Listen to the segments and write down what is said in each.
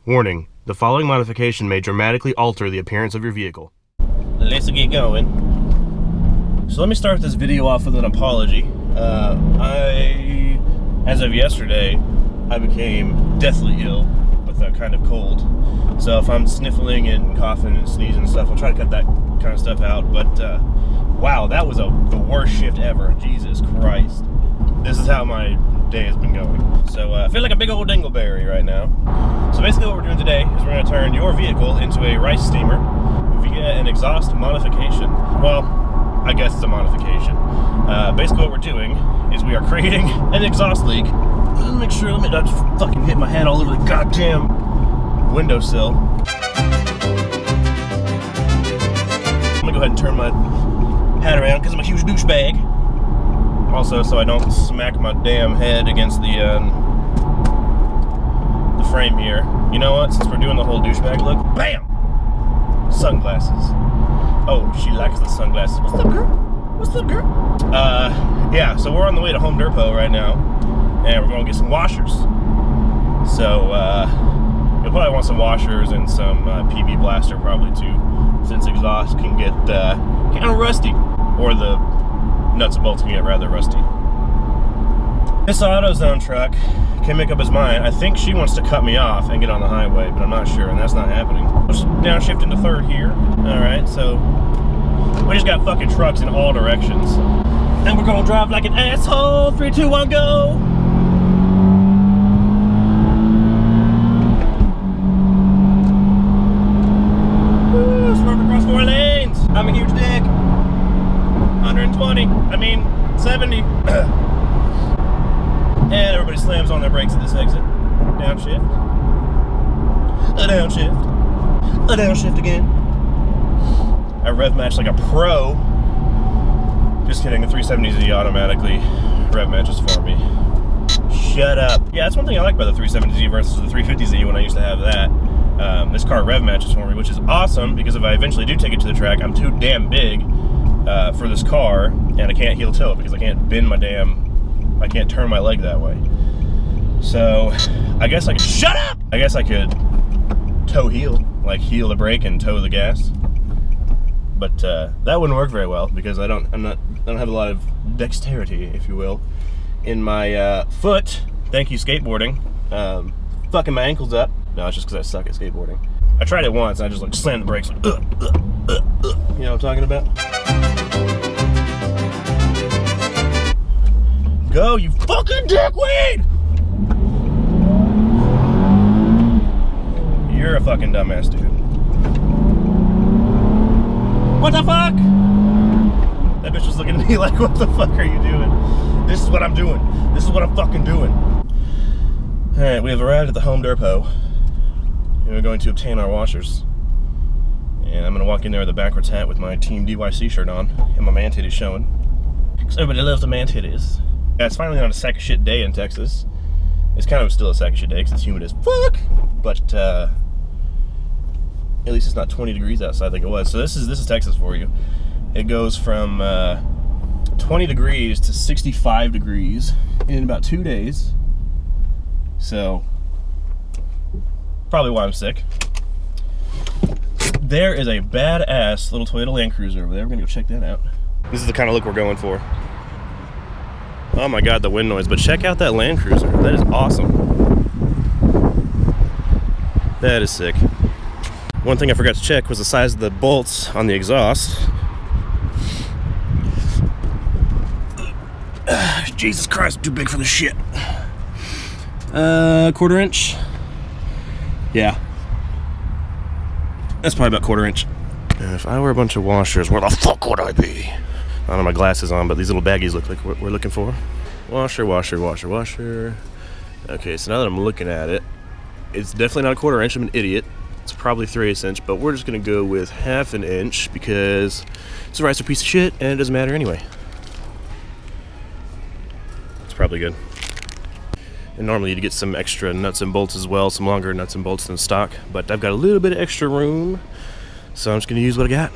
Warning, the following modification may dramatically alter the appearance of your vehicle. Let's get going. So let me start this video off with an apology. As of yesterday, I became deathly ill with a kind of cold. So if I'm sniffling and coughing and sneezing and stuff, I'll try to cut that kind of stuff out. But wow, that was the worst shift ever. Jesus Christ. This is how my day has been going. So I feel like a big old dingleberry right now. So basically what we're doing today is we're going to turn your vehicle into a rice steamer via an exhaust modification. Well, I guess it's a modification. Basically what we're doing is we are creating an exhaust leak. Let me not just fucking hit my head all over the goddamn windowsill. I'm gonna go ahead and turn my hat around because I'm a huge douchebag. Also, so I don't smack my damn head against the frame here. You know what? Since we're doing the whole douchebag look, BAM! Sunglasses. Oh, she likes the sunglasses. What's up, girl? What's up, girl? Yeah, so we're on the way to Home Depot right now, and we're gonna get some washers. So, you'll probably want some washers and some PB Blaster probably too, since exhaust can get kind of rusty, or the nuts and bolts can get rather rusty. This AutoZone truck can make up his mind. I think she wants to cut me off and get on the highway, but I'm not sure, and that's not happening. Let's downshift into third here. Alright, so we just got fucking trucks in all directions. And we're gonna drive like an asshole. 3, 2, 1, go! Woo, swerve across 4 lanes! I'm a huge dick. 120, I mean 70. And everybody slams on their brakes at this exit. Downshift. A downshift. A downshift again. I rev match like a pro. Just kidding, the 370Z automatically rev matches for me. Shut up. Yeah, that's one thing I like about the 370Z versus the 350Z when I used to have that. This car rev matches for me, which is awesome because if I eventually do take it to the track, I'm too damn big for this car, and I can't heel toe it because I can't bend I can't turn my leg that way. So, I guess I could, shut up! I guess I could toe heel, like heel the brake and toe the gas. But that wouldn't work very well because I don't have a lot of dexterity, if you will, in my foot. Thank you, skateboarding. Fucking my ankles up. No, it's just because I suck at skateboarding. I tried it once and I just like slammed the brakes. Like, you know what I'm talking about? Go, you fucking dickweed! You're a fucking dumbass, dude. What the fuck? That bitch was looking at me like, what the fuck are you doing? This is what I'm doing. This is what I'm fucking doing. Alright, we have arrived at the Home Depot. And we're going to obtain our washers. And I'm gonna walk in there with a backwards hat with my Team DYC shirt on and my man titties showing. Because everybody loves the man titties. Yeah, it's finally on a sack of shit day in Texas. It's kind of still a sack of shit day because it's humid as fuck. But at least it's not 20 degrees outside like it was. So this is Texas for you. It goes from 20 degrees to 65 degrees in about 2 days. So probably why I'm sick. There is a badass little Toyota Land Cruiser over there. We're gonna go check that out. This is the kind of look we're going for. Oh my god, the wind noise. But check out that Land Cruiser. That is awesome. That is sick. One thing I forgot to check was the size of the bolts on the exhaust. Jesus Christ, too big for the shit. 1/4 inch. Yeah. That's probably about 1/4 inch. And if I were a bunch of washers, where the fuck would I be? I don't have my glasses on, but these little baggies look like what we're looking for. Washer, washer, washer, washer. Okay, so now that I'm looking at it, it's definitely not 1/4 inch. I'm an idiot. It's probably 3/8 inch, but we're just gonna go with 1/2 inch because it's a ricer piece of shit and it doesn't matter anyway. It's probably good. And normally you'd get some extra nuts and bolts as well, some longer nuts and bolts than stock, but I've got a little bit of extra room, so I'm just gonna use what I got.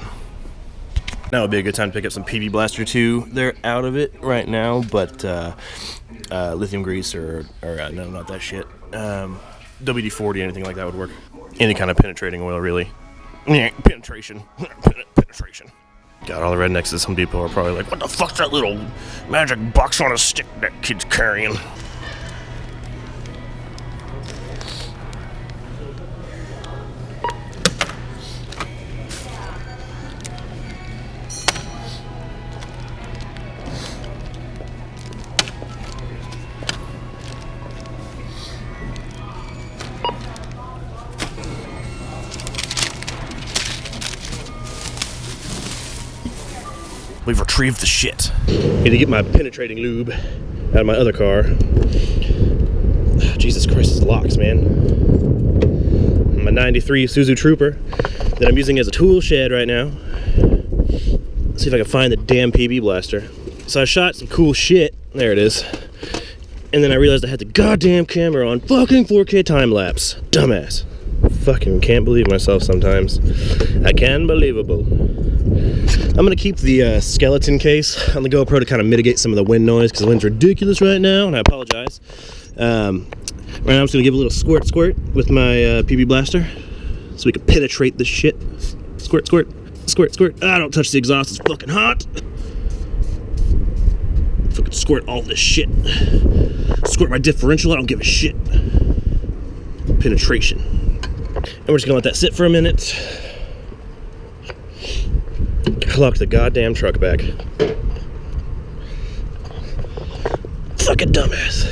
Now would be a good time to pick up some PB Blaster 2. They're out of it right now, but lithium grease or no, not that shit. WD-40, anything like that would work. Any kind of penetrating oil, really. Yeah, penetration. Penetration. God, all the rednecks at some people are probably like, what the fuck's that little magic box on a stick that kid's carrying? We've retrieved the shit. Need to get my penetrating lube out of my other car. Jesus Christ, it's locks, man. My 93 Isuzu Trooper that I'm using as a tool shed right now. Let's see if I can find the damn PB blaster. So I shot some cool shit. There it is. And then I realized I had the goddamn camera on fucking 4K time lapse. Dumbass. Fucking can't believe myself sometimes. I can believable. I'm gonna keep the skeleton case on the GoPro to kind of mitigate some of the wind noise because the wind's ridiculous right now, and I apologize. Right now I'm just gonna give a little squirt with my PB blaster so we can penetrate this shit. Squirt. Ah, don't touch the exhaust, it's fucking hot. Fucking squirt all this shit. Squirt my differential, I don't give a shit. Penetration. And we're just gonna let that sit for a minute. Lock the goddamn truck back. Fucking dumbass.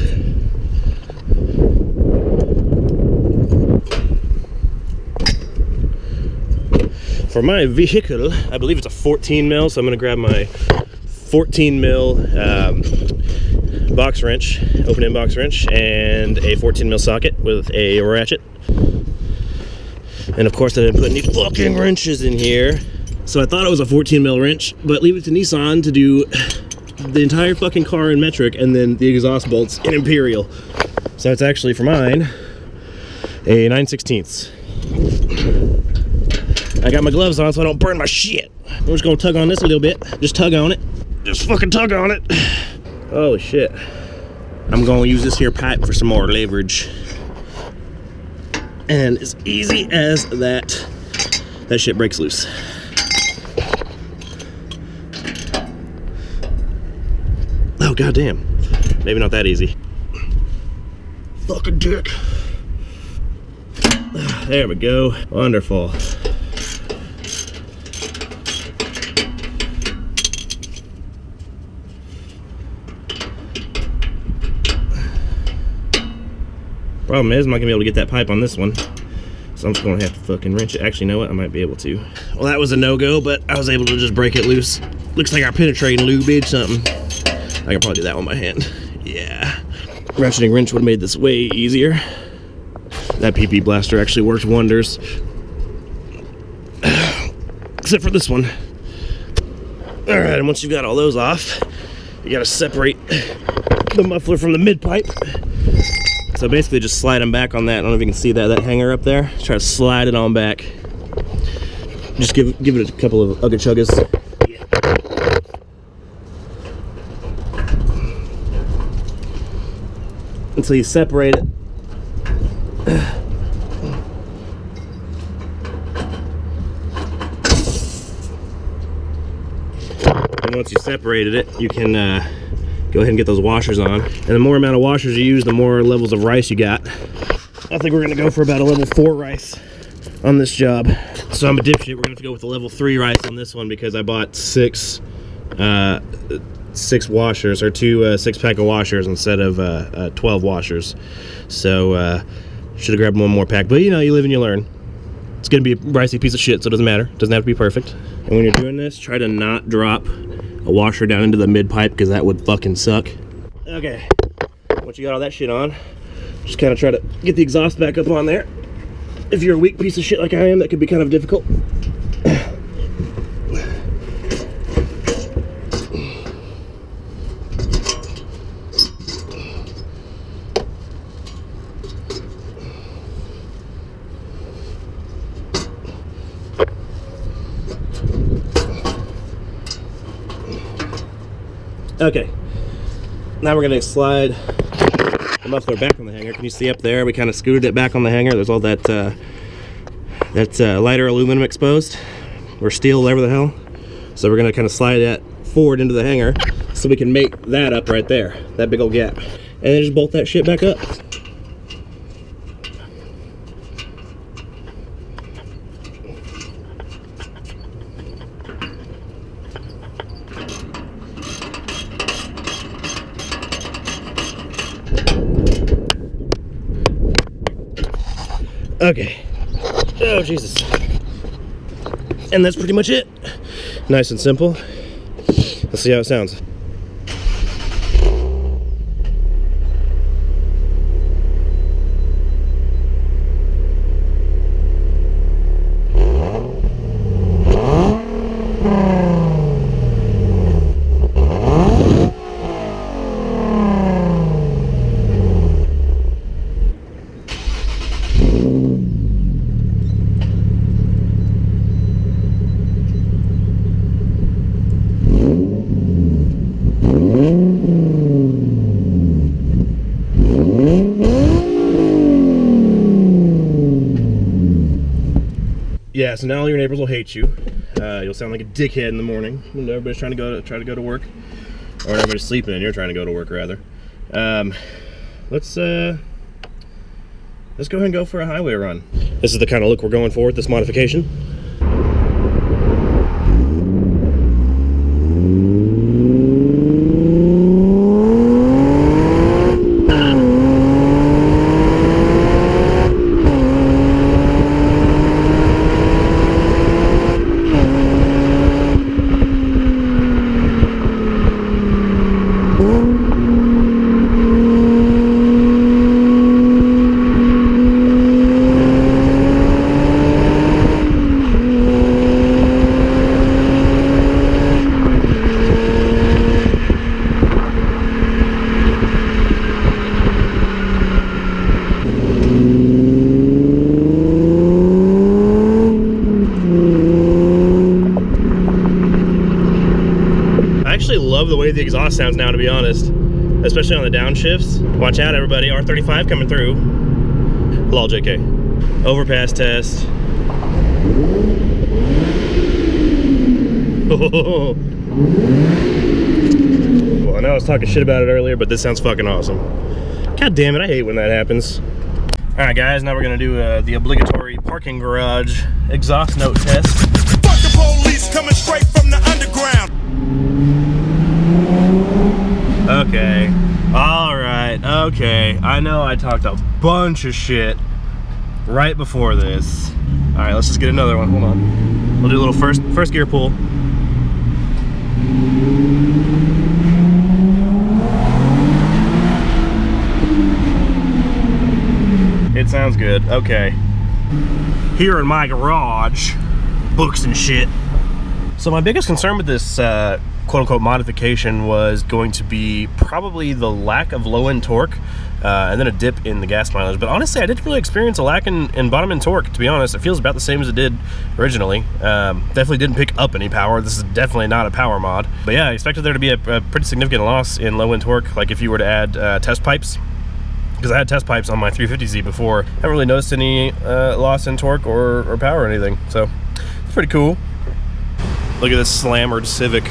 For my vehicle, I believe it's a 14 mil, so I'm gonna grab my 14 mil box wrench, open-end box wrench, and a 14 mil socket with a ratchet. And of course I didn't put any fucking wrenches in here. So I thought it was a 14 mil wrench, but leave it to Nissan to do the entire fucking car in metric and then the exhaust bolts in imperial. So it's actually, for mine, a 9/16. I got my gloves on so I don't burn my shit. I'm just gonna tug on this a little bit. Just tug on it. Just fucking tug on it. Holy shit. I'm gonna use this here pipe for some more leverage. And as easy as that shit breaks loose. Oh, goddamn. Maybe not that easy. Fucking dick. There we go. Wonderful. Problem is, I'm not gonna be able to get that pipe on this one. So I'm just gonna have to fucking wrench it. Actually, you know what? I might be able to. Well, that was a no-go, but I was able to just break it loose. Looks like our penetrating lube something. I can probably do that one by hand. Yeah. Ratcheting wrench would have made this way easier. That PP blaster actually worked wonders. Except for this one. Alright, and once you've got all those off, you gotta separate the muffler from the mid-pipe. So basically just slide them back on that. I don't know if you can see that hanger up there. Just try to slide it on back. Just give it a couple of ugga chuggas. Yeah. Until you separate it. And once you separated it, you can go ahead and get those washers on. And the more amount of washers you use, the more levels of rice you got. I think we're gonna go for about a level 4 rice on this job. So I'm a dipshit, we're gonna have to go with a level 3 rice on this one because I bought six washers, or two 6-pack of washers instead of 12 washers. So should have grabbed one more pack, but you know, you live and you learn. It's gonna be a ricey piece of shit, so it doesn't matter. It doesn't have to be perfect. And when you're doing this, try to not drop a washer down into the mid pipe because that would fucking suck. Okay, once you got all that shit on, just kind of try to get the exhaust back up on there. If you're a weak piece of shit like I am, that could be kind of difficult. Okay, now we're gonna slide the muffler back on the hanger. Can you see up there? We kind of scooted it back on the hanger. There's all that lighter aluminum exposed, or steel, whatever the hell. So we're gonna kind of slide that forward into the hanger so we can make that up right there, that big old gap. And then just bolt that shit back up. Okay. Oh, Jesus. And that's pretty much it. Nice and simple. Let's see how it sounds. Yeah, so now all your neighbors will hate you. You'll sound like a dickhead in the morning when everybody's trying to go to work, or everybody's sleeping and you're trying to go to work rather. Let's go ahead and go for a highway run. This is the kind of look we're going for with this modification. Love the way the exhaust sounds now, to be honest, especially on the downshifts. Watch out, everybody. R35 coming through. Lol, JK. Overpass test. Oh. Well, I know I was talking shit about it earlier, but this sounds fucking awesome. God damn it, I hate when that happens. All right, guys, now we're gonna do the obligatory parking garage exhaust note test. Fuck the police coming straight from the underground. Okay, all right, okay. I know I talked a bunch of shit right before this. All right, let's just get another one, hold on. We'll do a little first gear pull. It sounds good, okay. Here in my garage, books and shit. So my biggest concern with this quote-unquote modification was going to be probably the lack of low-end torque and then a dip in the gas mileage. But honestly, I didn't really experience a lack in bottom-end torque, to be honest. It feels about the same as it did originally. Definitely didn't pick up any power. This is definitely not a power mod. But yeah, I expected there to be a pretty significant loss in low-end torque, like if you were to add test pipes. Because I had test pipes on my 350Z before. I haven't really noticed any loss in torque or power or anything. So it's pretty cool. Look at this slammered Civic.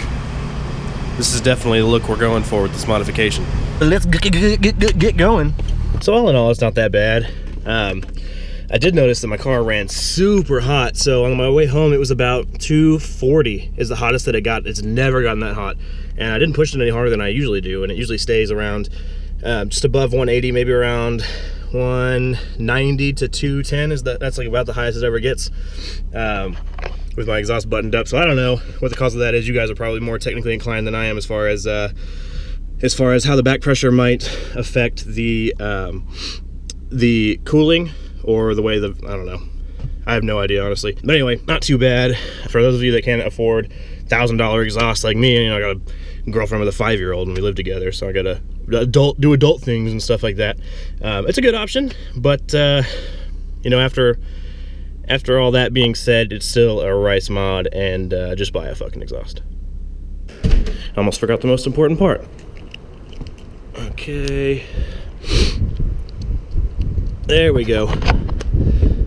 This is definitely the look we're going for with this modification. Let's get going. So all in all, it's not that bad. I did notice that my car ran super hot. So on my way home, it was about 240 is the hottest that it got. It's never gotten that hot. And I didn't push it any harder than I usually do. And it usually stays around just above 180, maybe around 190 to 210 that's like about the highest it ever gets. With my exhaust buttoned up. So I don't know what the cause of that is. You guys are probably more technically inclined than I am as far as how the back pressure might affect the cooling or the way I don't know. I have no idea, honestly. But anyway, not too bad. For those of you that can't afford $1,000 exhaust like me, you know, I got a girlfriend with a 5-year-old and we live together, so I gotta do adult things and stuff like that. It's a good option, but you know, after all that being said, it's still a Rice mod, and just buy a fucking exhaust. I almost forgot the most important part. Okay. There we go.